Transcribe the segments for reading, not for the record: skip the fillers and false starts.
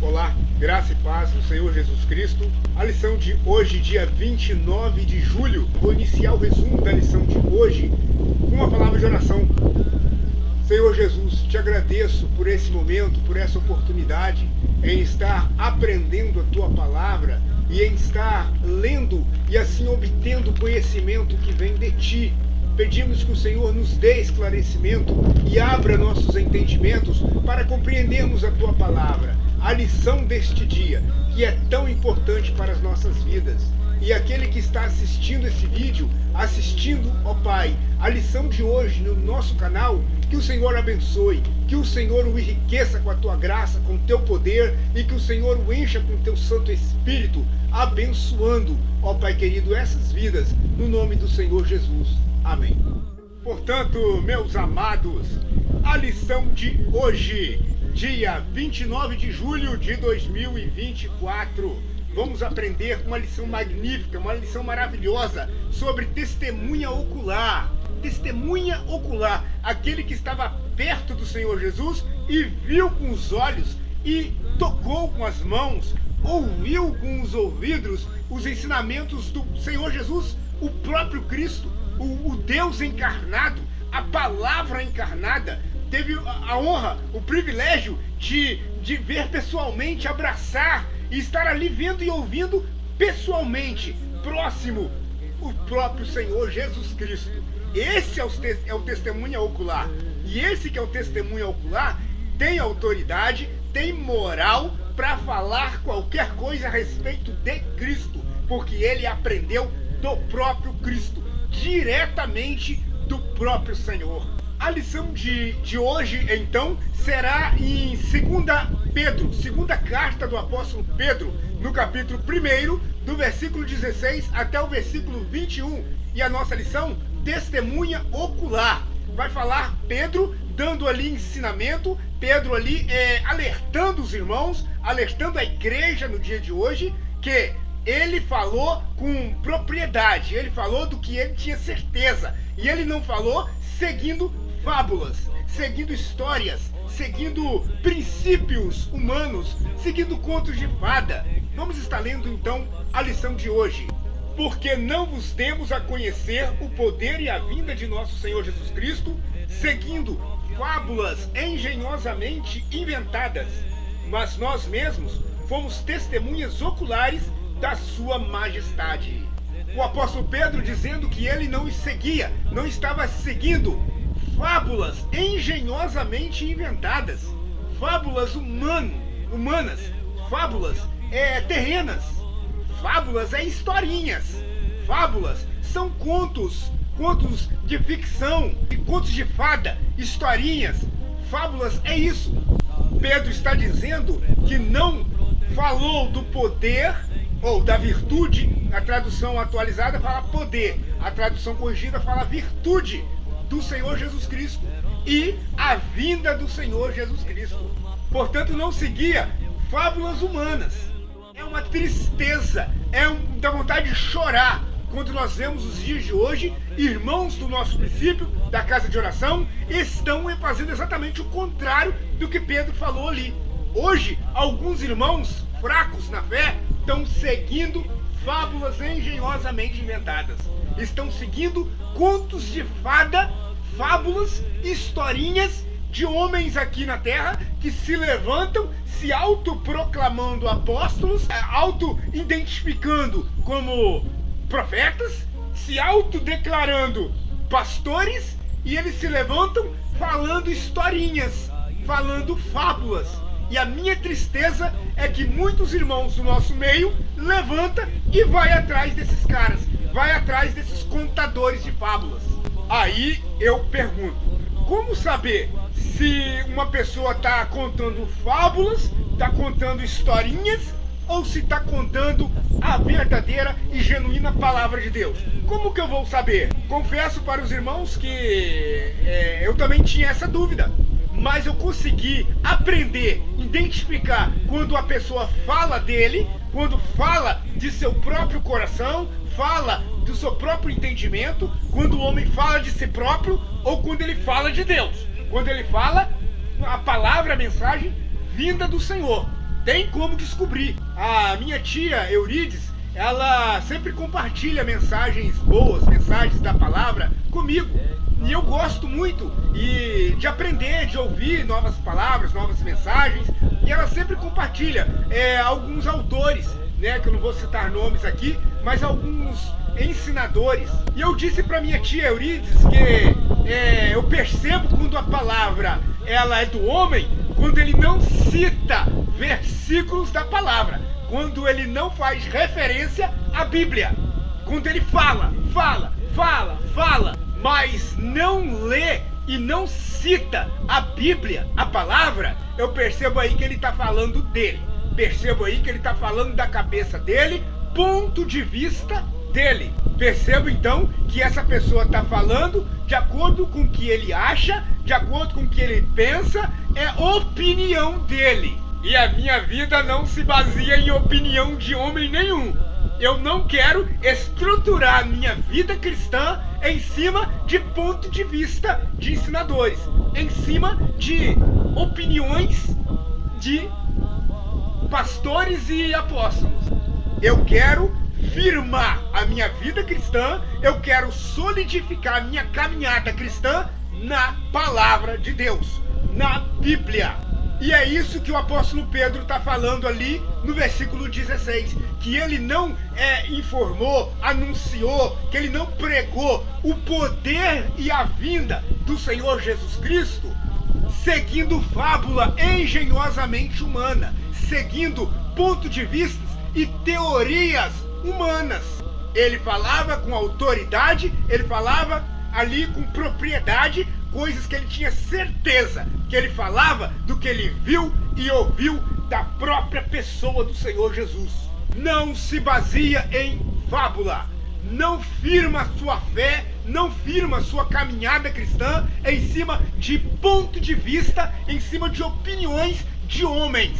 Olá, graça e paz do Senhor Jesus Cristo. A lição de hoje, dia 29 de julho, vou iniciar o resumo da lição de hoje com uma palavra de oração. Senhor Jesus, te agradeço por esse momento, por essa oportunidade em estar aprendendo a Tua palavra e em estar lendo e assim obtendo conhecimento que vem de Ti. Pedimos que o Senhor nos dê esclarecimento e abra nossos entendimentos para compreendermos a Tua palavra, a lição deste dia, que é tão importante para as nossas vidas. E aquele que está assistindo esse vídeo, ó Pai, a lição de hoje no nosso canal, que o Senhor abençoe, que o Senhor o enriqueça com a Tua graça, com o Teu poder e que o Senhor o encha com o Teu Santo Espírito, abençoando, ó Pai querido, essas vidas, no nome do Senhor Jesus. Amém. Portanto, meus amados, a lição de hoje, dia 29 de julho de 2024, vamos aprender uma lição magnífica, uma lição maravilhosa sobre testemunha ocular. Testemunha ocular, aquele que estava perto do Senhor Jesus e viu com os olhos e tocou com as mãos, ouviu com os ouvidos os ensinamentos do Senhor Jesus, o próprio Cristo, o Deus encarnado, a palavra encarnada. Teve a honra, o privilégio de ver pessoalmente, abraçar e estar ali vendo e ouvindo pessoalmente, próximo, o próprio Senhor Jesus Cristo. Esse é o testemunha ocular. E esse que é o testemunha ocular tem autoridade, tem moral para falar qualquer coisa a respeito de Cristo, porque ele aprendeu do próprio Cristo, diretamente do próprio Senhor. A lição de hoje, então, será em 2 Pedro, segunda carta do apóstolo Pedro, no capítulo 1, do versículo 16 até o versículo 21. E a nossa lição, testemunha ocular. Vai falar Pedro dando ali ensinamento, Pedro ali alertando os irmãos, alertando a igreja no dia de hoje, que ele falou com propriedade, ele falou do que ele tinha certeza. E ele não falou seguindo fábulas, seguindo histórias, seguindo princípios humanos, seguindo contos de fada. Vamos estar lendo então a lição de hoje. Porque não vos demos a conhecer o poder e a vinda de nosso Senhor Jesus Cristo, seguindo fábulas engenhosamente inventadas, mas nós mesmos fomos testemunhas oculares da sua majestade. O apóstolo Pedro dizendo que ele não seguia, não estava seguindo fábulas engenhosamente inventadas, fábulas humanas, fábulas terrenas, fábulas historinhas, fábulas são contos de ficção, contos de fada, historinhas, fábulas é isso. Pedro está dizendo que não falou do poder ou da virtude. A tradução atualizada fala poder, a tradução corrigida fala virtude do Senhor Jesus Cristo e a vinda do Senhor Jesus Cristo. Portanto, não seguia fábulas humanas. É uma tristeza, dá vontade de chorar quando nós vemos os dias de hoje, irmãos do nosso princípio, da casa de oração, estão fazendo exatamente o contrário do que Pedro falou ali. Hoje, alguns irmãos fracos na fé estão seguindo fábulas engenhosamente inventadas. Estão seguindo contos de fada, fábulas, historinhas de homens aqui na terra que se levantam se autoproclamando apóstolos, auto-identificando como profetas, se autodeclarando pastores, e eles se levantam falando historinhas, falando fábulas. E a minha tristeza é que muitos irmãos do nosso meio levanta e vai atrás desses caras, vai atrás desses contadores de fábulas. Aí eu pergunto, como saber se uma pessoa está contando fábulas, está contando historinhas, ou se está contando a verdadeira e genuína palavra de Deus? Como que eu vou saber? Confesso para os irmãos que eu também tinha essa dúvida. Mas eu consegui aprender, identificar quando a pessoa fala dele, quando fala de seu próprio coração, fala do seu próprio entendimento, quando o homem fala de si próprio ou quando ele fala de Deus. Quando ele fala a palavra, a mensagem vinda do Senhor. Tem como descobrir. A minha tia Eurides, ela sempre compartilha mensagens boas, mensagens da palavra comigo. E eu gosto muito de aprender, de ouvir novas palavras, novas mensagens. E ela sempre compartilha alguns autores, né, que eu não vou citar nomes aqui, mas alguns ensinadores. E eu disse para minha tia Eurides que eu percebo quando a palavra ela é do homem, quando ele não cita versículos da palavra, quando ele não faz referência à Bíblia, quando ele fala, mas não lê e não cita a Bíblia, a palavra, eu percebo aí que ele está falando dele. Percebo aí que ele está falando da cabeça dele, ponto de vista dele. Percebo então que essa pessoa está falando de acordo com o que ele acha, de acordo com o que ele pensa, é opinião dele. E a minha vida não se baseia em opinião de homem nenhum. Eu não quero estruturar a minha vida cristã em cima de ponto de vista de ensinadores, em cima de opiniões de pastores e apóstolos. Eu quero firmar a minha vida cristã, eu quero solidificar a minha caminhada cristã na palavra de Deus, na Bíblia. E é isso que o apóstolo Pedro está falando ali no versículo 16, que ele não informou, anunciou, que ele não pregou o poder e a vinda do Senhor Jesus Cristo seguindo fábula engenhosamente humana, seguindo ponto de vista e teorias humanas. Ele falava com autoridade, ele falava ali com propriedade, coisas que ele tinha certeza, que ele falava do que ele viu e ouviu da própria pessoa do Senhor Jesus. Não se baseia em fábula, não firma sua fé, não firma sua caminhada cristã em cima de ponto de vista, em cima de opiniões de homens.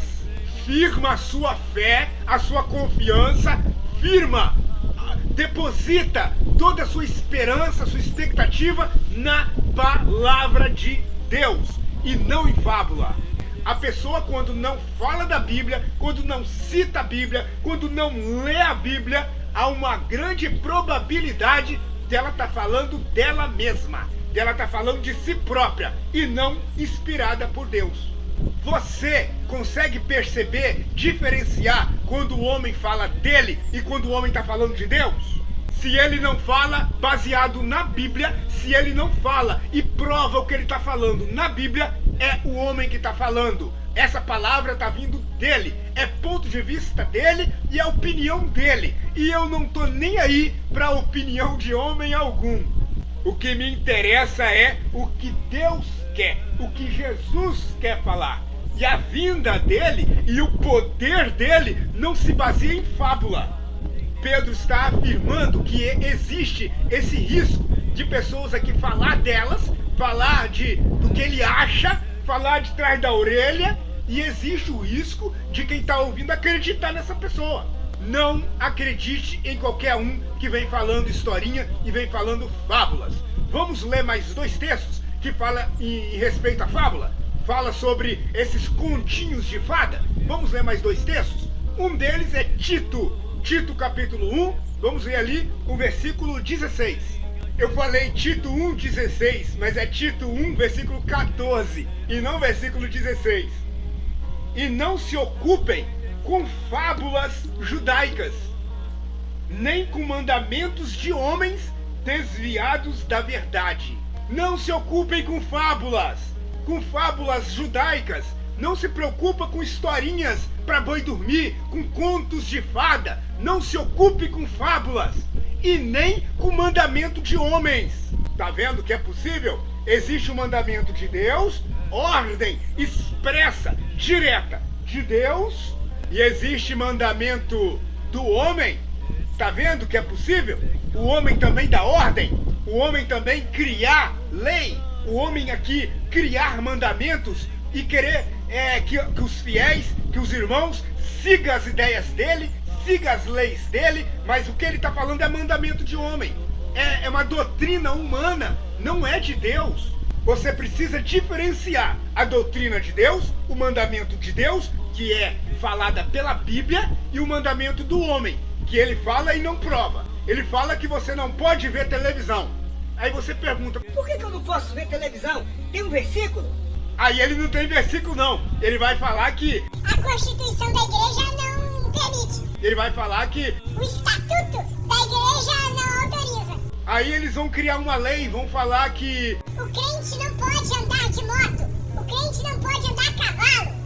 Firma a sua fé, a sua confiança, firma, deposita toda a sua esperança, a sua expectativa na palavra de Deus e não em fábula. A pessoa, quando não fala da Bíblia, quando não cita a Bíblia, quando não lê a Bíblia, há uma grande probabilidade dela estar falando dela mesma, dela estar falando de si própria e não inspirada por Deus. Você consegue perceber, diferenciar quando o homem fala dele e quando o homem está falando de Deus? Se ele não fala baseado na Bíblia, se ele não fala e prova o que ele está falando na Bíblia, é o homem que está falando. Essa palavra está vindo dele, é ponto de vista dele e a opinião dele. E eu não estou nem aí para a opinião de homem algum. O que me interessa é o que Deus quer, o que Jesus quer falar. E a vinda dele e o poder dele não se baseia em fábula. Pedro está afirmando que existe esse risco de pessoas aqui falar delas, falar do que ele acha, falar de trás da orelha, e existe o risco de quem está ouvindo acreditar nessa pessoa. Não acredite em qualquer um que vem falando historinha e vem falando fábulas. Vamos ler mais 2 textos que falam em respeito à fábula. Fala sobre esses continhos de fada. Vamos ler mais 2 textos. Um deles é Tito capítulo 1, vamos ler ali o versículo 16. Eu falei Tito 1,16, mas é Tito 1, versículo 14, e não versículo 16. E não se ocupem com fábulas judaicas, nem com mandamentos de homens desviados da verdade. Não se ocupem com fábulas judaicas. Não se preocupa com historinhas para boi dormir, com contos de fada. Não se ocupe com fábulas e nem com mandamento de homens. Tá vendo que é possível? Existe o mandamento de Deus, ordem expressa, direta de Deus, e existe mandamento do homem. Tá vendo que é possível? O homem também dá ordem, o homem também criar lei, o homem aqui criar mandamentos e querer que os fiéis, que os irmãos sigam as ideias dele, sigam as leis dele, mas o que ele está falando é mandamento de homem, é uma doutrina humana, não é de Deus. Você precisa diferenciar a doutrina de Deus, o mandamento de Deus, que é falada pela Bíblia, e o mandamento do homem, que ele fala e não prova. Ele fala que você não pode ver televisão. Aí você pergunta, por que eu não posso ver televisão? Tem um versículo? Aí ele não tem versículo não. Ele vai falar que a Constituição da Igreja não permite. Ele vai falar que o Estatuto da Igreja não autoriza. Aí eles vão criar uma lei, vão falar que o crente não pode andar de moto. O crente não pode andar a cavalo.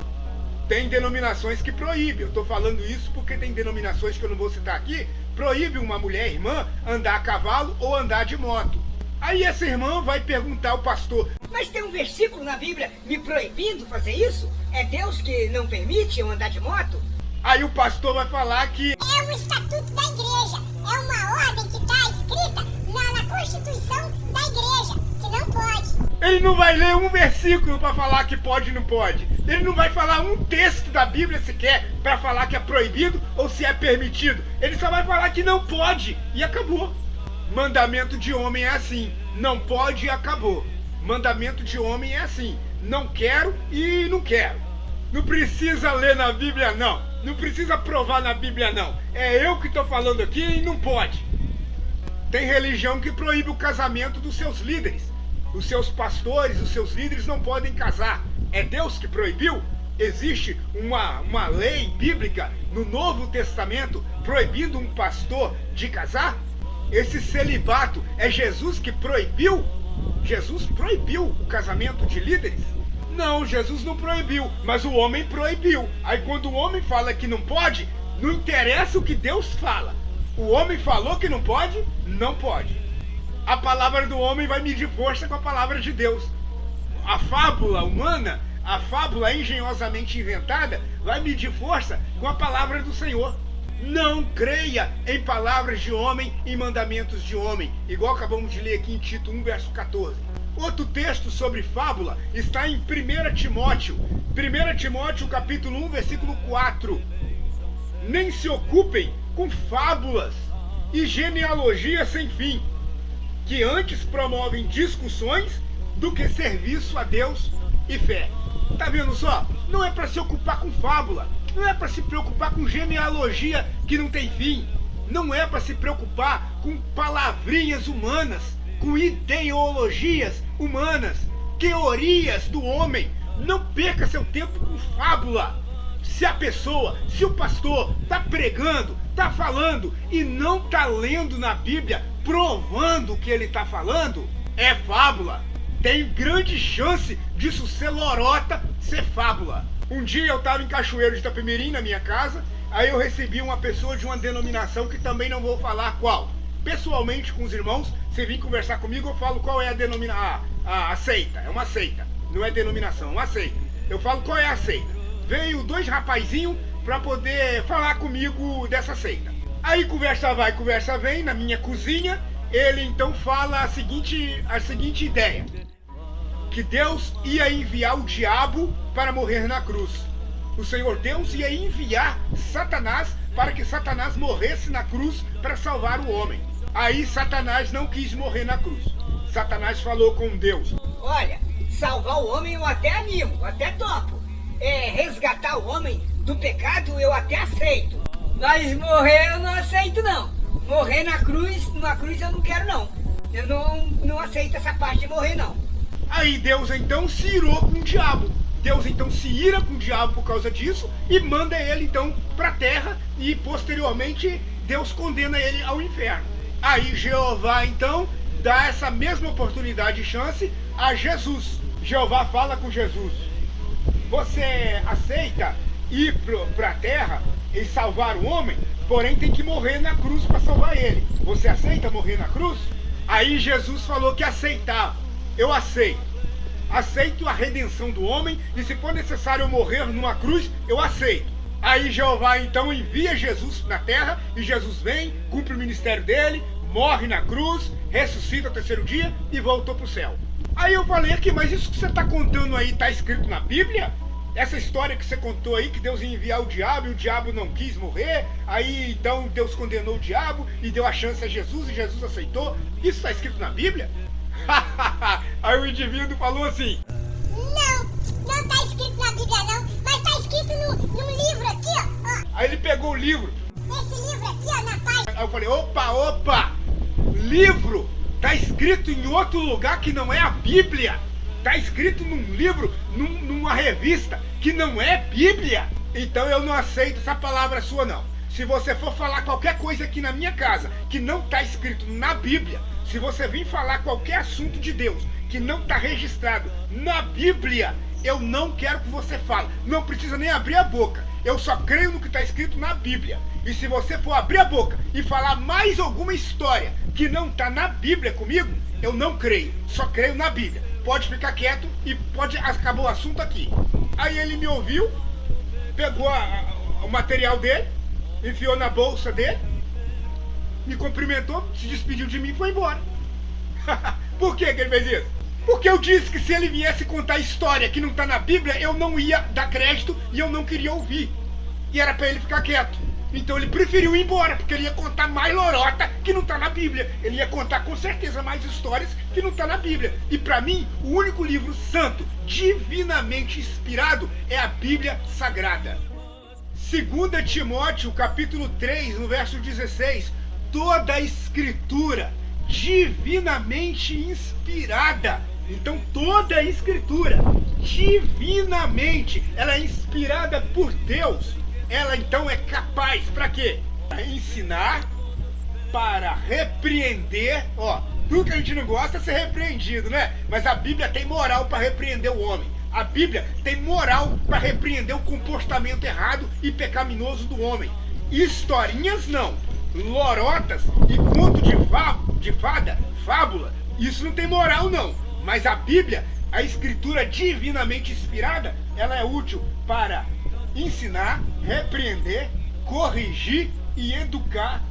Tem denominações que proíbem. Eu tô falando isso porque tem denominações que eu não vou citar aqui, proíbe uma mulher irmã andar a cavalo ou andar de moto. Aí essa irmã vai perguntar ao pastor, mas tem um versículo na Bíblia me proibindo fazer isso? É Deus que não permite eu andar de moto? Aí o pastor vai falar que é o Estatuto da Igreja. É uma ordem que está escrita na Constituição da Igreja, que não pode. Ele não vai ler um versículo para falar que pode e não pode. Ele não vai falar um texto da Bíblia sequer para falar que é proibido ou se é permitido. Ele só vai falar que não pode e acabou. Mandamento de homem é assim, não pode e acabou. Mandamento de homem é assim, não quero e não quero. Não precisa ler na Bíblia não, não precisa provar na Bíblia não. É eu que estou falando aqui e não pode. Tem religião que proíbe o casamento dos seus líderes. Os seus pastores, os seus líderes não podem casar. É Deus que proibiu? Existe uma lei bíblica no Novo Testamento proibindo um pastor de casar? Esse celibato é Jesus que proibiu? Jesus proibiu o casamento de líderes? Não, Jesus não proibiu, mas o homem proibiu. Aí quando o homem fala que não pode, não interessa o que Deus fala. O homem falou que não pode, não pode. A palavra do homem vai medir força com a palavra de Deus. A fábula humana, a fábula engenhosamente inventada, vai medir força com a palavra do Senhor. Não creia em palavras de homem, em mandamentos de homem, igual acabamos de ler aqui em Tito 1, verso 14. Outro texto sobre fábula está em 1 Timóteo. 1 Timóteo, capítulo 1, versículo 4. Nem se ocupem com fábulas e genealogias sem fim, que antes promovem discussões do que serviço a Deus e fé. Tá vendo só? Não é para se ocupar com fábula, não é para se preocupar com genealogia que não tem fim, não é para se preocupar com palavrinhas humanas, com ideologias humanas, teorias do homem. Não perca seu tempo com fábula. Se a pessoa, se o pastor está pregando, está falando e não está lendo na Bíblia, provando o que ele está falando, é fábula. Tem grande chance disso ser lorota, ser fábula. Um dia eu estava em Cachoeiro de Itapemirim, na minha casa, aí eu recebi uma pessoa de uma denominação que também não vou falar qual. Pessoalmente com os irmãos, se vir conversar comigo, eu falo qual é a denominação. A seita, é uma seita, não é denominação, é uma seita. Eu falo qual é a seita. Veio 2 rapazinhos para poder falar comigo dessa seita. Aí conversa vai, conversa vem, na minha cozinha, ele então fala a seguinte ideia. Que Deus ia enviar o diabo para morrer na cruz. O Senhor Deus ia enviar Satanás para que Satanás morresse na cruz para salvar o homem. Aí Satanás não quis morrer na cruz. Satanás falou com Deus. Olha, salvar o homem eu até animo, eu até topo. Resgatar o homem do pecado eu até aceito. Mas morrer eu não aceito não. Morrer na cruz eu não quero não. Eu não aceito essa parte de morrer não. Aí Deus então se irou com o diabo. Deus então se ira com o diabo por causa disso e manda ele então para a terra e posteriormente Deus condena ele ao inferno. Aí Jeová então dá essa mesma oportunidade e chance a Jesus. Jeová fala com Jesus. Você aceita ir para a terra e salvar o homem, porém tem que morrer na cruz para salvar ele. Você aceita morrer na cruz? Aí Jesus falou que aceitava. Eu aceito. Aceito a redenção do homem e se for necessário eu morrer numa cruz, eu aceito. Aí Jeová então envia Jesus na terra e Jesus vem, cumpre o ministério dele, morre na cruz, ressuscita ao 3º dia e voltou para o céu. Aí eu falei aqui, mas isso que você está contando aí está escrito na Bíblia? Essa história que você contou aí, que Deus ia enviar o diabo e o diabo não quis morrer, aí então Deus condenou o diabo e deu a chance a Jesus e Jesus aceitou, isso está escrito na Bíblia? Aí o indivíduo falou assim: não está escrito na Bíblia não, mas está escrito no num livro aqui, ó. Aí ele pegou o livro. Esse livro aqui, ó, na página. Aí eu falei, opa, livro tá escrito em outro lugar que não é a Bíblia. Tá escrito num livro, numa revista que não é Bíblia. Então eu não aceito essa palavra sua não. Se você for falar qualquer coisa aqui na minha casa que não tá escrito na Bíblia, se você vir falar qualquer assunto de Deus que não tá registrado na Bíblia, eu não quero que você fale. Não precisa nem abrir a boca. Eu só creio no que está escrito na Bíblia. E se você for abrir a boca e falar mais alguma história que não está na Bíblia comigo, eu não creio. Só creio na Bíblia. Pode ficar quieto e acabou o assunto aqui. Aí ele me ouviu, pegou o material dele, enfiou na bolsa dele, me cumprimentou, se despediu de mim e foi embora. Por que ele fez isso? Porque eu disse que se ele viesse contar história que não está na Bíblia, eu não ia dar crédito e eu não queria ouvir. E era para ele ficar quieto. Então ele preferiu ir embora, porque ele ia contar mais lorota que não está na Bíblia. Ele ia contar com certeza mais histórias que não está na Bíblia. E para mim, o único livro santo, divinamente inspirado, é a Bíblia Sagrada. 2 Timóteo, capítulo 3, no verso 16, toda a escritura divinamente inspirada. Então toda a escritura divinamente, ela é inspirada por Deus. Ela então é capaz para quê? Para ensinar, para repreender. Ó, tudo que a gente não gosta é ser repreendido, né? Mas a Bíblia tem moral para repreender o homem. A Bíblia tem moral para repreender o comportamento errado e pecaminoso do homem. Historinhas não. Lorotas e conto de fada, fábula, isso não tem moral não. Mas a Bíblia, a escritura divinamente inspirada, ela é útil para ensinar, repreender, corrigir e educar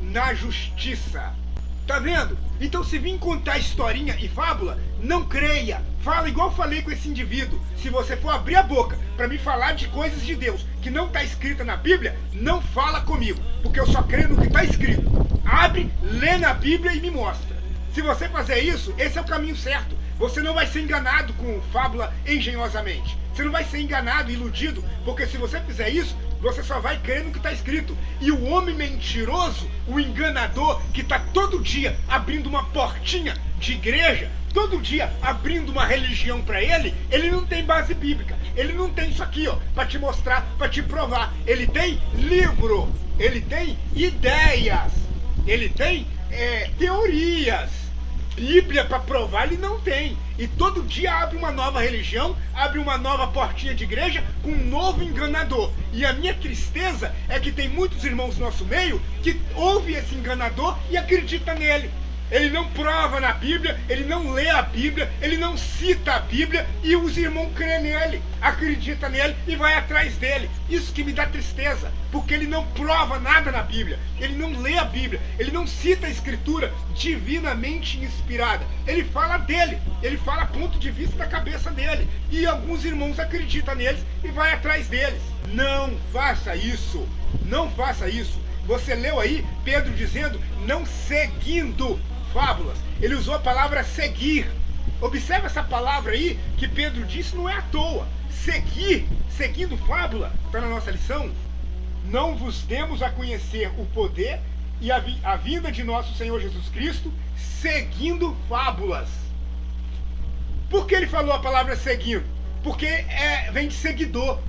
na justiça. Tá vendo? Então se vir contar historinha e fábula, não creia. Fala igual eu falei com esse indivíduo. Se você for abrir a boca para me falar de coisas de Deus que não está escrita na Bíblia, não fala comigo, porque eu só creio no que está escrito. Abre, lê na Bíblia e me mostra. Se você fazer isso, esse é o caminho certo. Você não vai ser enganado com fábula engenhosamente. Você não vai ser enganado, iludido, porque se você fizer isso, você só vai crer no que está escrito. E o homem mentiroso, o enganador, que está todo dia abrindo uma portinha de igreja, todo dia abrindo uma religião para ele não tem base bíblica. Ele não tem isso aqui, ó, para te mostrar, para te provar. Ele tem livro, ele tem ideias, ele tem teorias. Bíblia para provar ele não tem. E todo dia abre uma nova religião, abre uma nova portinha de igreja com um novo enganador. E a minha tristeza é que tem muitos irmãos no nosso meio que ouvem esse enganador e acreditam nele. Ele não prova na Bíblia, ele não lê a Bíblia, ele não cita a Bíblia e os irmãos creem nele, acreditam nele e vai atrás dele. Isso que me dá tristeza, porque ele não prova nada na Bíblia, ele não lê a Bíblia, ele não cita a Escritura divinamente inspirada. Ele fala dele, ele fala ponto de vista da cabeça dele e alguns irmãos acreditam neles e vai atrás deles. Não faça isso, não faça isso. Você leu aí Pedro dizendo não seguindo fábulas. Ele usou a palavra seguir. Observe essa palavra aí que Pedro disse, não é à toa. Seguir, seguindo fábula, está na nossa lição. Não vos demos a conhecer o poder e a vinda de nosso Senhor Jesus Cristo seguindo fábulas. Por que ele falou a palavra seguindo? Porque vem de seguidor.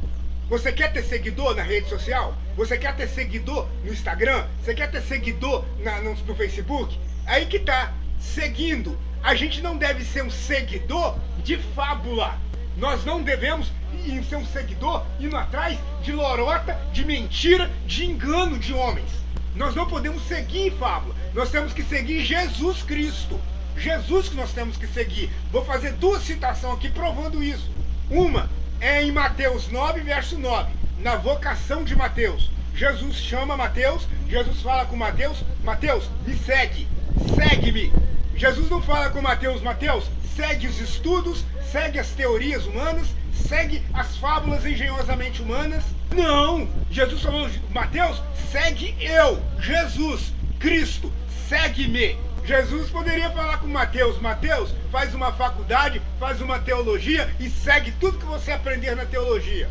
Você quer ter seguidor na rede social? Você quer ter seguidor no Instagram? Você quer ter seguidor no Facebook? Aí que tá, seguindo. A gente não deve ser um seguidor de fábula. Nós não devemos ser um seguidor indo atrás de lorota, de mentira, de engano de homens. Nós não podemos seguir fábula. Nós temos que seguir Jesus Cristo. Jesus que nós temos que seguir. Vou fazer duas citações aqui provando isso. Uma é em Mateus 9, verso 9, na vocação de Mateus. Jesus chama Mateus, Jesus fala com Mateus, Mateus, me segue, segue-me. Jesus não fala com Mateus, Mateus, segue os estudos, segue as teorias humanas, segue as fábulas engenhosamente humanas. Não, Jesus falou, Mateus, segue eu, Jesus, Cristo, segue-me. Jesus poderia falar com Mateus, Mateus, faz uma faculdade, faz uma teologia e segue tudo que você aprender na teologia.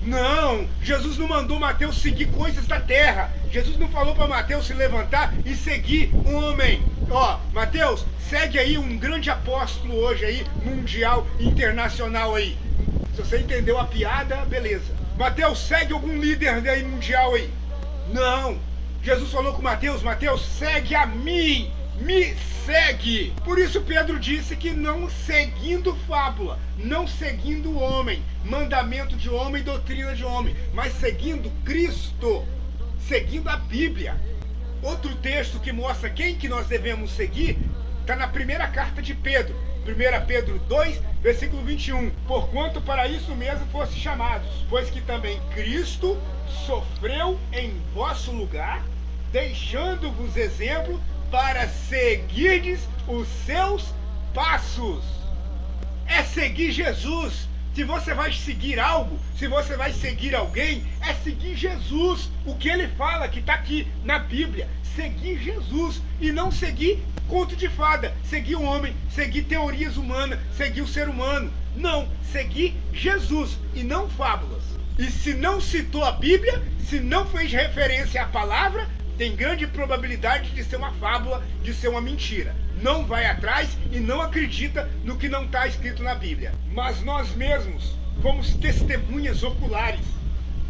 Não, Jesus não mandou Mateus seguir coisas da terra. Jesus não falou para Mateus se levantar e seguir um homem. Ó, Mateus, segue aí um grande apóstolo hoje aí, mundial, internacional aí. Se você entendeu a piada, beleza. Mateus, segue algum líder aí mundial aí. Não, Jesus falou com Mateus, Mateus, segue a mim. Me segue. Por isso Pedro disse que não seguindo fábula, não seguindo homem, mandamento de homem, doutrina de homem, mas seguindo Cristo, seguindo a Bíblia. Outro texto que mostra quem que nós devemos seguir está na primeira carta de Pedro, 1 Pedro 2, versículo 21. Porquanto para isso mesmo fosse chamados, pois que também Cristo sofreu em vosso lugar, deixando-vos exemplo para seguirdes os seus passos. É seguir Jesus. Se você vai seguir algo, se você vai seguir alguém, é seguir Jesus. O que ele fala que está aqui na Bíblia. Seguir Jesus e não seguir conto de fada, seguir o homem, seguir teorias humanas, seguir o ser humano. Não, seguir Jesus e não fábulas. E se não citou a Bíblia, se não fez referência à palavra, tem grande probabilidade de ser uma fábula, de ser uma mentira. Não vai atrás e não acredita no que não está escrito na Bíblia. Mas nós mesmos fomos testemunhas oculares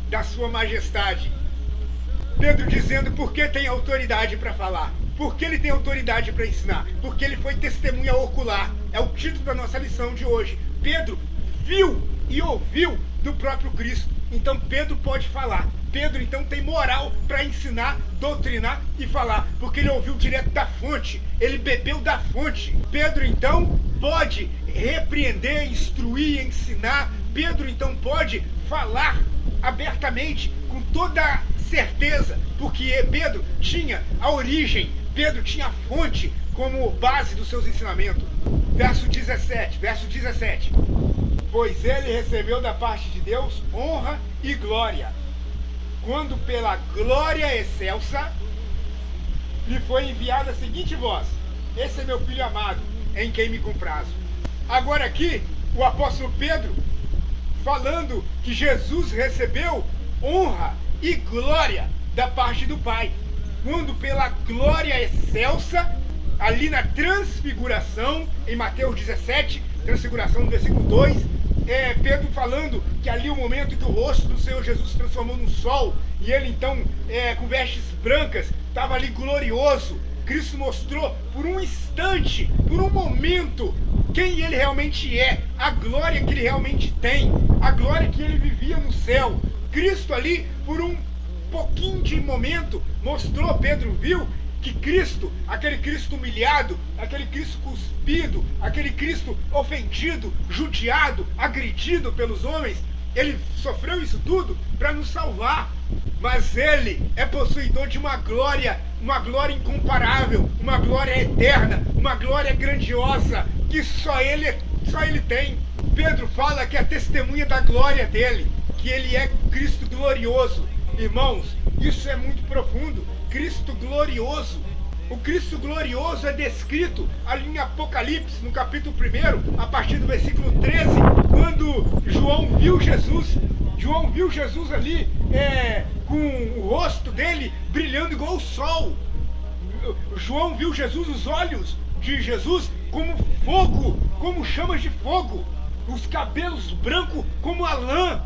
da sua majestade. Pedro dizendo porque tem autoridade para falar. Porque ele tem autoridade para ensinar. Porque ele foi testemunha ocular. É o título da nossa lição de hoje. Pedro viu e ouviu do próprio Cristo. Então Pedro pode falar. Pedro então tem moral para ensinar, doutrinar e falar, porque ele ouviu direto da fonte, ele bebeu da fonte. Pedro então pode repreender, instruir, ensinar. Pedro então pode falar abertamente, com toda certeza, porque Pedro tinha a origem, Pedro tinha a fonte como base dos seus ensinamentos. Verso 17. Pois ele recebeu da parte de Deus honra e glória, quando pela glória excelsa lhe foi enviada a seguinte voz: esse é meu filho amado, em quem me comprazo. Agora aqui, o apóstolo Pedro falando que Jesus recebeu honra e glória da parte do Pai, quando pela glória excelsa, ali na transfiguração, em Mateus 17, transfiguração no versículo 2, Pedro falando que ali o momento que o rosto do Senhor Jesus se transformou num sol, e ele então, com vestes brancas, estava ali glorioso. Cristo mostrou por um instante, por um momento, quem ele realmente é, a glória que ele realmente tem, a glória que ele vivia no céu. Cristo ali, por um pouquinho de momento, mostrou, Pedro viu, que Cristo, aquele Cristo humilhado, aquele Cristo cuspido, aquele Cristo ofendido, judiado, agredido pelos homens, ele sofreu isso tudo para nos salvar. Mas ele é possuidor de uma glória incomparável, uma glória eterna, uma glória grandiosa, que só ele tem. Pedro fala que é a testemunha da glória dele, que ele é Cristo glorioso. Irmãos, isso é muito profundo. Cristo glorioso. O Cristo glorioso é descrito ali em Apocalipse, no capítulo 1, a partir do versículo 13, quando João viu Jesus ali com o rosto dele brilhando igual o sol. João viu Jesus, os olhos de Jesus como fogo, como chamas de fogo, os cabelos brancos como a lã.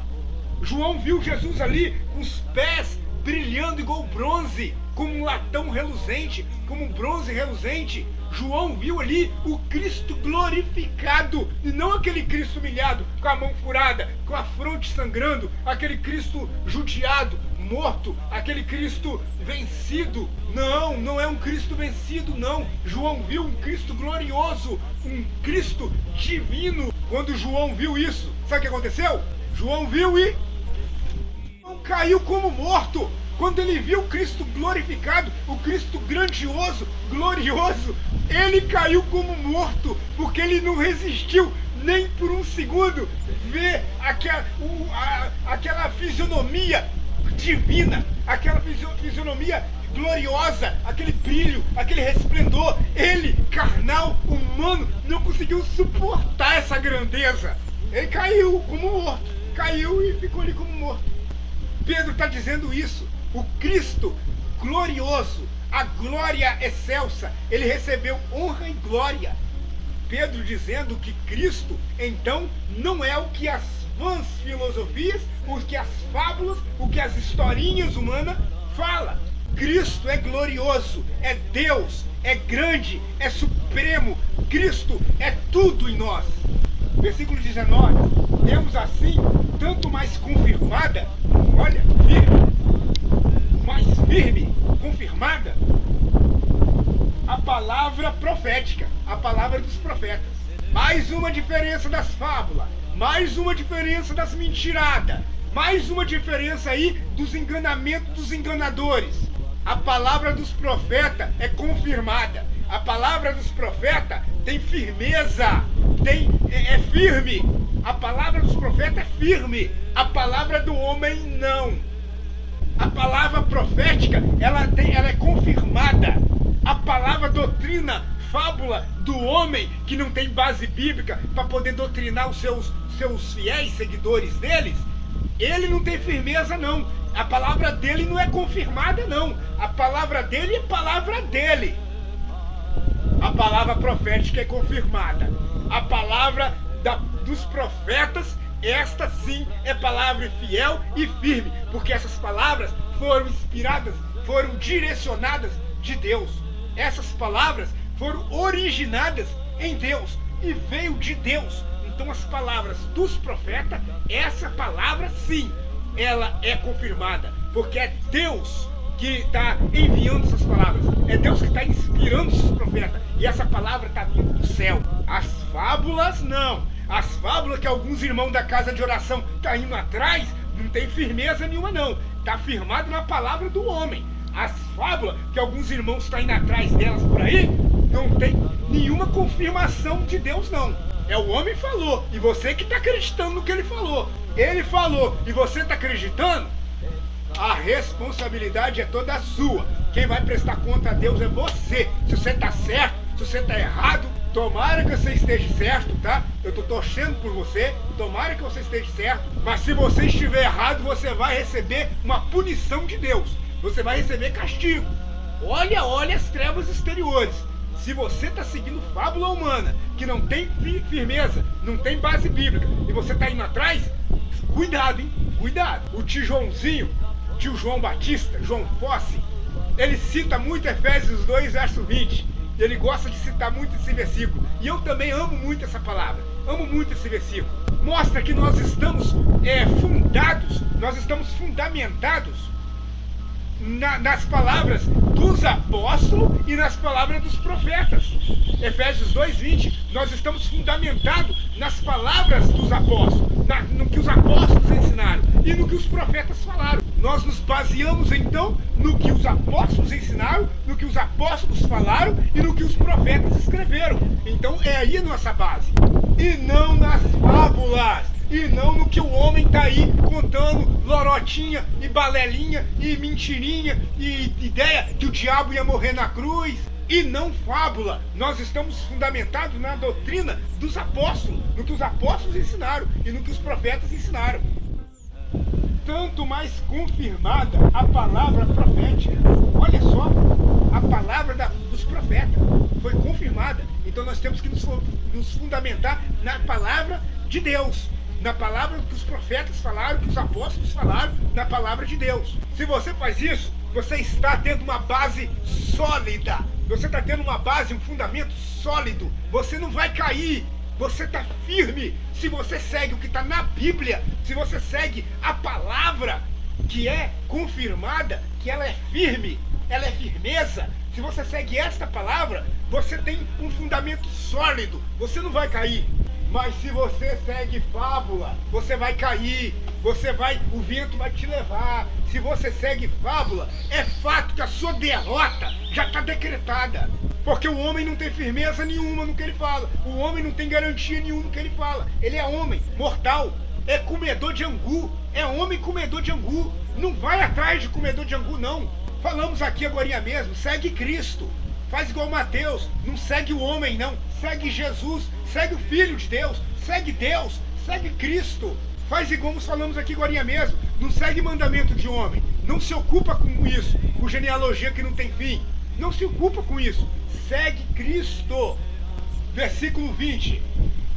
João viu Jesus ali com os pés brilhando igual bronze, como um latão reluzente, como um bronze reluzente. João viu ali o Cristo glorificado, e não aquele Cristo humilhado, com a mão furada, com a fronte sangrando, aquele Cristo judiado, morto, aquele Cristo vencido. Não, não é um Cristo vencido, não. João viu um Cristo glorioso, um Cristo divino. Quando João viu isso, sabe o que aconteceu? João viu e caiu como morto. Quando ele viu o Cristo glorificado, o Cristo grandioso, glorioso, ele caiu como morto, porque ele não resistiu nem por um segundo ver aquela fisionomia divina, aquela fisionomia gloriosa, aquele brilho, aquele resplendor. Ele, carnal, humano, não conseguiu suportar essa grandeza. Ele caiu como morto. caiu e ficou ali como morto. Pedro está dizendo isso. O Cristo glorioso, a glória excelsa, ele recebeu honra e glória. Pedro dizendo que Cristo, então, não é o que as vãs filosofias, o que as fábulas, o que as historinhas humanas falam. Cristo é glorioso, é Deus, é grande, é supremo. Cristo é tudo em nós. Versículo 19. Temos assim, tanto mais confirmada, olha, firme, mais firme, confirmada, a palavra profética, a palavra dos profetas. Mais uma diferença das fábulas, mais uma diferença das mentiradas, mais uma diferença aí dos enganamentos dos enganadores. A palavra dos profetas é confirmada. A palavra dos profetas tem firmeza, é firme. A palavra dos profetas é firme. A palavra do homem não. A palavra profética, ela é confirmada. A palavra doutrina, fábula do homem que não tem base bíblica para poder doutrinar os seus fiéis seguidores deles, ele não tem firmeza não. A palavra dele não é confirmada não. A palavra dele é palavra dele. A palavra profética é confirmada. A palavra dos profetas, esta sim é palavra fiel e firme, porque essas palavras foram inspiradas, foram direcionadas de Deus. Essas palavras foram originadas em Deus e veio de Deus. Então as palavras dos profetas, essa palavra sim, ela é confirmada, porque é Deus que está enviando essas palavras, é Deus que está inspirando esses profetas, e essa palavra está vindo do céu. As fábulas não. As fábulas que alguns irmãos da casa de oração estão indo atrás, não tem firmeza nenhuma não, está firmado na palavra do homem. As fábulas que alguns irmãos estão indo atrás delas por aí, não tem nenhuma confirmação de Deus não. É o homem falou, e você que está acreditando no que ele falou. Ele falou, e você está acreditando? A responsabilidade é toda sua. Quem vai prestar conta a Deus é você. Se você está certo, se você está errado, tomara que você esteja certo, tá? Eu estou torcendo por você, tomara que você esteja certo. Mas se você estiver errado, você vai receber uma punição de Deus. Você vai receber castigo. Olha as trevas exteriores. Se você está seguindo fábula humana, que não tem firmeza, não tem base bíblica, e você está indo atrás, cuidado, hein? Cuidado. O tio João Batista, João Fosse, ele cita muito Efésios 2, verso 20. Ele gosta de citar muito esse versículo. E eu também amo muito essa palavra. Amo muito esse versículo. Mostra que nós estamos fundados, nós estamos fundamentados nas palavras dos apóstolos e nas palavras dos profetas. Efésios 2:20, nós estamos fundamentados nas palavras dos apóstolos, no que os apóstolos ensinaram e no que os profetas falaram. Nós nos baseamos então no que os apóstolos ensinaram, no que os apóstolos falaram e no que os profetas escreveram. Então é aí a nossa base, e não nas fábulas. E não no que o homem está aí contando lorotinha e balelinha e mentirinha e ideia que o diabo ia morrer na cruz. E não fábula. Nós estamos fundamentados na doutrina dos apóstolos, no que os apóstolos ensinaram e no que os profetas ensinaram. Tanto mais confirmada a palavra profética. Olha só, a palavra dos profetas foi confirmada. Então nós temos que nos fundamentar na palavra de Deus. Na palavra que os profetas falaram, que os apóstolos falaram, na palavra de Deus. Se você faz isso, você está tendo uma base sólida. Você está tendo uma base, um fundamento sólido. Você não vai cair. Você está firme. Se você segue o que está na Bíblia, se você segue a palavra que é confirmada, que ela é firme, ela é firmeza. Se você segue esta palavra, você tem um fundamento sólido. Você não vai cair. Mas se você segue fábula, você vai cair, o vento vai te levar. Se você segue fábula, é fato que a sua derrota já está decretada. Porque o homem não tem firmeza nenhuma no que ele fala. O homem não tem garantia nenhuma no que ele fala. Ele é homem, mortal, é comedor de angu, é homem comedor de angu. Não vai atrás de comedor de angu, não. Falamos aqui agora mesmo, segue Cristo. Faz igual Mateus, não segue o homem não, segue Jesus, segue o Filho de Deus, segue Cristo. Faz igual nós falamos aqui agora mesmo. Não segue mandamento de homem. Não se ocupa com isso, com genealogia que não tem fim. Não se ocupa com isso. Segue Cristo. Versículo 20.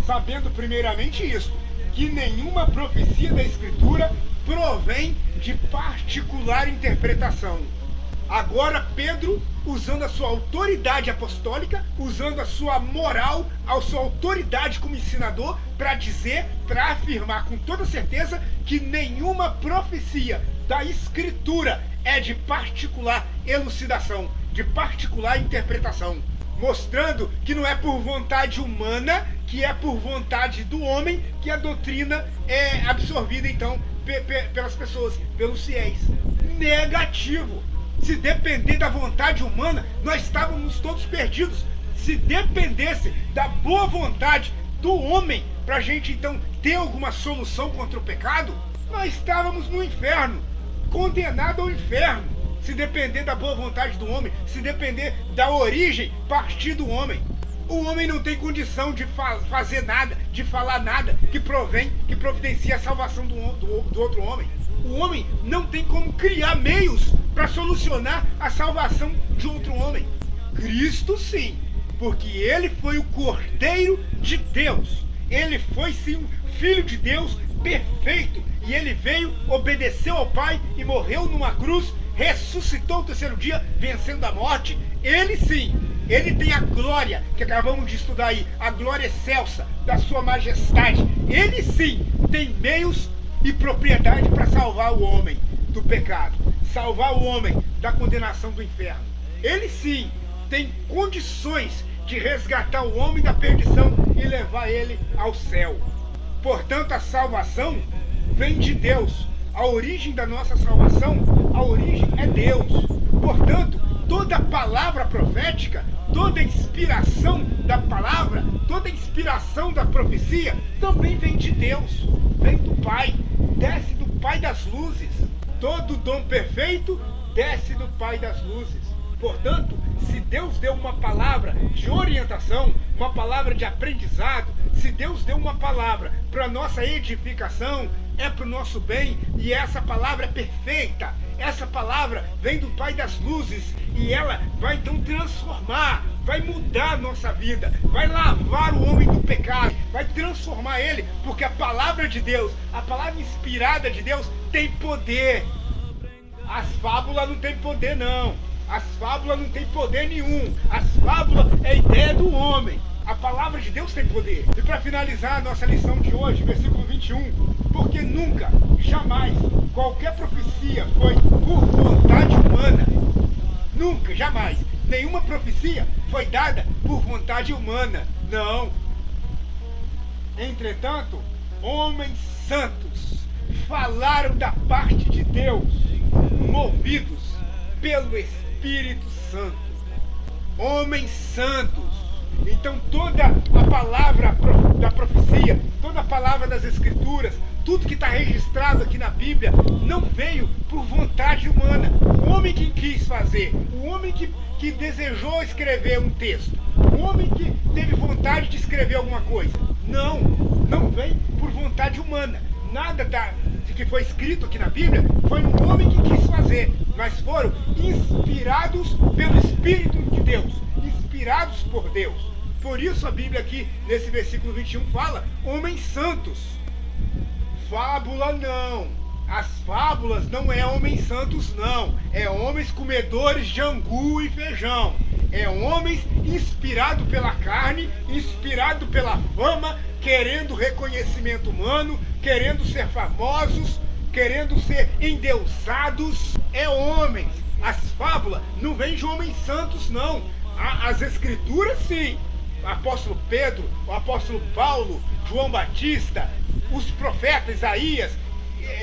Sabendo primeiramente isto, que nenhuma profecia da Escritura provém de particular interpretação. Agora Pedro, usando a sua autoridade apostólica, usando a sua moral, a sua autoridade como ensinador, para dizer, para afirmar com toda certeza que nenhuma profecia da Escritura é de particular elucidação, de particular interpretação, mostrando que não é por vontade humana, que é por vontade do homem que a doutrina é absorvida então pelas pessoas, pelos fiéis. Negativo. Se depender da vontade humana, nós estávamos todos perdidos. Se dependesse da boa vontade do homem para a gente então ter alguma solução contra o pecado, nós estávamos no inferno, condenado ao inferno. Se depender da boa vontade do homem, se depender da origem, partir do homem. O homem não tem condição de fazer nada, de falar nada que providencia a salvação do outro homem. O homem não tem como criar meios para solucionar a salvação de outro homem. Cristo sim, porque ele foi o Cordeiro de Deus. Ele foi sim o Filho de Deus perfeito. E ele veio, obedeceu ao Pai e morreu numa cruz, ressuscitou no terceiro dia, vencendo a morte. Ele sim, ele tem a glória, que acabamos de estudar aí, a glória excelsa da sua majestade. Ele sim tem meios e propriedade para salvar o homem do pecado, salvar o homem da condenação do inferno. Ele sim tem condições de resgatar o homem da perdição e levar ele ao céu. Portanto, a salvação vem de Deus. A origem da nossa salvação, a origem é Deus. Portanto, toda palavra profética, toda inspiração da palavra, toda inspiração da profecia também vem de Deus, vem do Pai, desce do Pai das luzes. Todo dom perfeito desce do Pai das luzes. Portanto, se Deus deu uma palavra de orientação, uma palavra de aprendizado, se Deus deu uma palavra para nossa edificação, é para o nosso bem, e essa palavra é perfeita. Essa palavra vem do Pai das luzes e ela vai então transformar, vai mudar a nossa vida, vai lavar o homem do pecado, vai transformar ele, porque a palavra de Deus, a palavra inspirada de Deus tem poder. As fábulas não tem poder não, as fábulas não tem poder nenhum, as fábulas é ideia do homem. A palavra de Deus tem poder. E para finalizar a nossa lição de hoje, versículo 21, porque nunca, jamais, qualquer profecia foi por vontade humana. Nunca, jamais, nenhuma profecia foi dada por vontade humana. Não. Entretanto, homens santos falaram da parte de Deus, movidos pelo Espírito Santo. Homens santos. Então toda a palavra da profecia, toda a palavra das Escrituras, tudo que está registrado aqui na Bíblia, não veio por vontade humana. O homem que quis fazer, o homem que desejou escrever um texto, o homem que teve vontade de escrever alguma coisa. Não vem por vontade humana. Nada de que foi escrito aqui na Bíblia foi um homem que quis fazer, mas foram inspirados pelo Espírito de Deus, inspirados por Deus. Por isso a Bíblia aqui, nesse versículo 21, fala homens santos. Fábula não. As fábulas não é homens santos não. É homens comedores de angu e feijão. É homens inspirados pela carne, inspirados pela fama, querendo reconhecimento humano, querendo ser famosos, querendo ser endeusados. É homens. As fábulas não vêm de homens santos não. As Escrituras sim. O apóstolo Pedro, o apóstolo Paulo, João Batista, os profetas Isaías,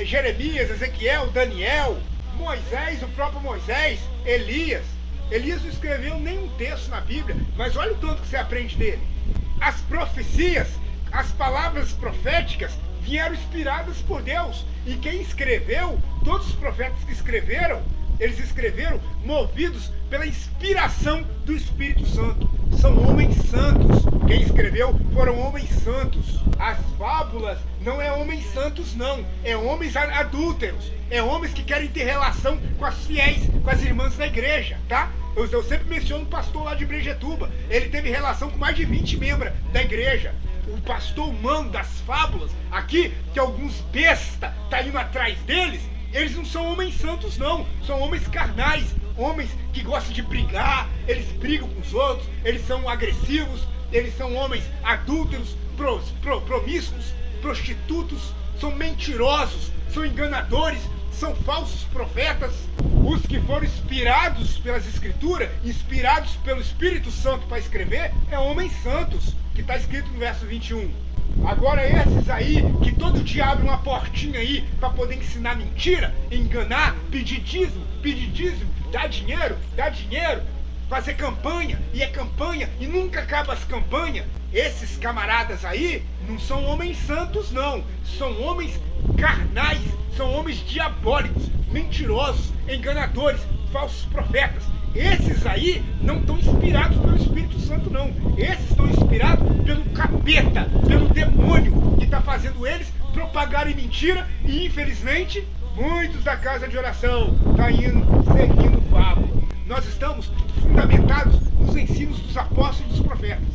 Jeremias, Ezequiel, Daniel, Moisés, o próprio Moisés, Elias. Elias não escreveu nenhum texto na Bíblia, mas olha o tanto que você aprende dele. As profecias, as palavras proféticas vieram inspiradas por Deus. E quem escreveu, todos os profetas que escreveram, eles escreveram movidos pela inspiração do Espírito Santo. são homens santos. Quem escreveu foram homens santos. As fábulas não é homens santos, não. É homens adúlteros. É homens que querem ter relação com as fiéis, com as irmãs da igreja, tá? Eu sempre menciono o pastor lá de Brejetuba. Ele teve relação com mais de 20 membros da igreja. O pastor humano das fábulas, aqui, que alguns besta tá indo atrás deles, eles não são homens santos, não. São homens carnais, homens que gostam de brigar, eles brigam com os outros, eles são agressivos, eles são homens adúlteros, promíscuos, prostitutos, são mentirosos, são enganadores, são falsos profetas. Os que foram inspirados pelas escrituras, inspirados pelo Espírito Santo para escrever, é homens santos, que está escrito no verso 21. Agora esses aí, que todo dia abrem uma portinha aí para poder ensinar mentira, enganar, pedir dízimo, dar dinheiro, fazer campanha, e nunca acaba as campanhas. Esses camaradas aí não são homens santos, não. São homens carnais, são homens diabólicos, mentirosos, enganadores, falsos profetas. Esses aí não estão inspirados pelo Espírito Santo, não. Esses estão inspirados pelo capeta, pelo demônio, que está fazendo eles propagarem mentira. E infelizmente, muitos da casa de oração estão indo seguindo fábula. Nós estamos fundamentados nos ensinos dos apóstolos e dos profetas,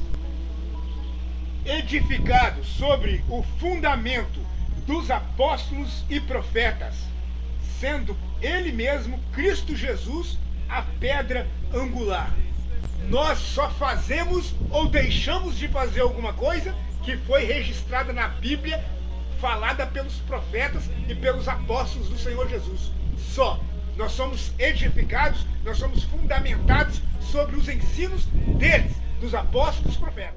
edificados sobre o fundamento dos apóstolos e profetas, sendo Ele mesmo, Cristo Jesus, a pedra angular. Nós só fazemos ou deixamos de fazer alguma coisa que foi registrada na Bíblia, falada pelos profetas e pelos apóstolos do Senhor Jesus. Só. Nós somos edificados, nós somos fundamentados sobre os ensinos deles, dos apóstolos e dos profetas.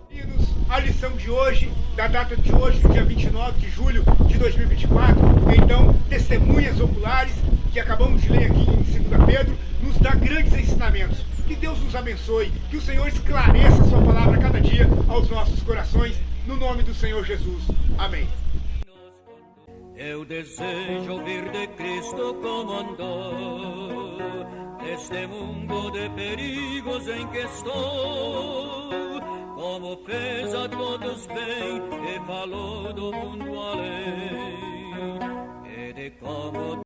A lição de hoje, da data de hoje, do dia 29 de julho de 2024, então, testemunhas oculares, que acabamos de ler aqui em 2 Pedro, nos dá grandes ensinamentos. Que Deus nos abençoe, que o Senhor esclareça a sua palavra cada dia aos nossos corações, no nome do Senhor Jesus. Amém. Eu desejo ouvir de Cristo como andou, neste mundo de perigos em que estou, como fez a todos bem e falou do mundo além, e de como